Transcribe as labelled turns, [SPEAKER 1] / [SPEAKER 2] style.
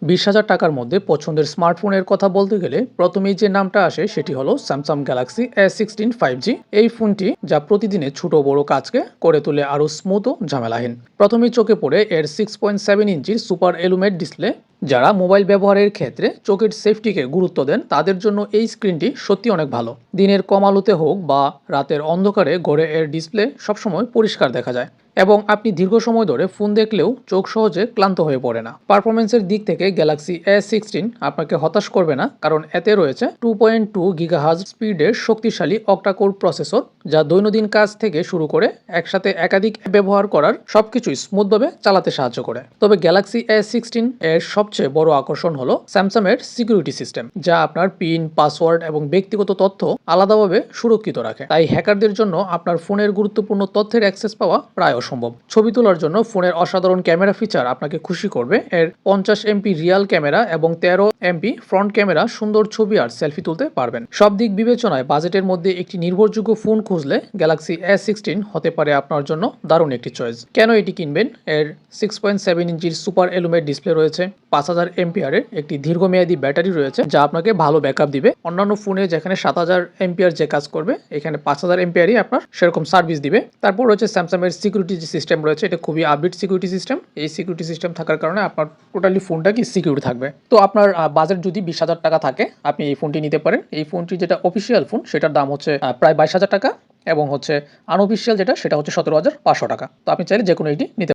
[SPEAKER 1] 20,000 টাকার মধ্যে পছন্দের স্মার্টফোনের কথা বলতে গেলে প্রথমেই যে নামটা আসে সেটি হলো স্যামসাং গ্যালাক্সি S16 5G। এই ফোনটি যা প্রতিদিনের ছোট বড় কাজকে করে তোলে আরও স্মুথ ও ঝামেলাহীন। প্রথমেই চোখে পড়ে এর 6.7 ইঞ্চির সুপার এলুমেট ডিসপ্লে। যারা মোবাইল ব্যবহারের ক্ষেত্রে চোখের সেফটিকে গুরুত্ব দেন তাদের জন্য এই স্ক্রিনটি সত্যি অনেক ভালো। দিনের কম আলোতে হোক বা রাতের অন্ধকারে ঘরে এর ডিসপ্লে সবসময় পরিষ্কার দেখা যায় এবং আপনি দীর্ঘ সময় ধরে ফোন দেখলেও চোখ সহজে ক্লান্ত হয়ে পড়ে না। পারফরমেন্সের দিক থেকে গ্যালাক্সি S16 আপনাকে হতাশ করবে না, কারণ এতে রয়েছে 2.2 গিগাহার্জ স্পিডের শক্তিশালী অক্টাকোর প্রসেসর, যা দৈনন্দিন কাজ থেকে শুরু করে একসাথে একাধিক ব্যবহার করার সবকিছুই স্মুথভাবে চালাতে সাহায্য করে। তবে গ্যালাক্সি S16 এর সবচেয়ে বড় আকর্ষণ হলো স্যামসাং এর সিকিউরিটি সিস্টেম, যা আপনার পিন, পাসওয়ার্ড এবং ব্যক্তিগত তথ্য আলাদাভাবে সুরক্ষিত রাখে। তাই হ্যাকারদের জন্য আপনার ফোনের গুরুত্বপূর্ণ তথ্যের অ্যাক্সেস পাওয়া প্রায় অসম্ভব। ছবি তোলার জন্য ফোনের অসাধারণ ক্যামেরা ফিচার আপনাকে খুশি করবে। এর 50 এমপি রিয়াল ক্যামেরা এবং 13 এমপি ফ্রন্ট ক্যামেরা সুন্দর ছবি আর সেলফি তুলতে পারবেন। সব দিক বিবেচনায় বাজেটের মধ্যে একটি নির্ভরযোগ্য ফোন খুঁজলে গ্যালাক্সি S16 হতে পারে আপনার জন্য দারুণ একটি চয়েস। কেন এটি কিনবেন? এর 6.7 ইঞ্চির সুপার এলুমেট ডিসপ্লে রয়েছে, 5000 এমপিআরের একটি দীর্ঘমেয়াদী ব্যাটারি রয়েছে যা আপনাকে ভালো ব্যাকআপ দিবে। অন্যান্য ফোনে যেখানে 7000 এমপিআর যে কাজ করবে, এখানে 5000 এমপিআরই আপনার সেরকম সার্ভিস দিবে। তারপর রয়েছে স্যামসাং এর সিকিউরিটি যে সিস্টেম রয়েছে, এটা খুবই আপডেট সিকিউরিটি সিস্টেম। এই সিকিউরিটি সিস্টেম থাকার কারণে আপনার টোটালি ফোনটা কি সিকিউর থাকবে। তো আপনার বাজেট যদি 20,000 টাকা থাকে, আপনি এই ফোনটি নিতে পারেন। এই ফোনটি যেটা অফিসিয়াল ফোন সেটার দাম হচ্ছে প্রায় 22,000 টাকা এবং হচ্ছে আনঅফিসিয়াল যেটা সেটা হচ্ছে 17,500 টাকা। তো আপনি চাইলে যে কোনো এটি নিতে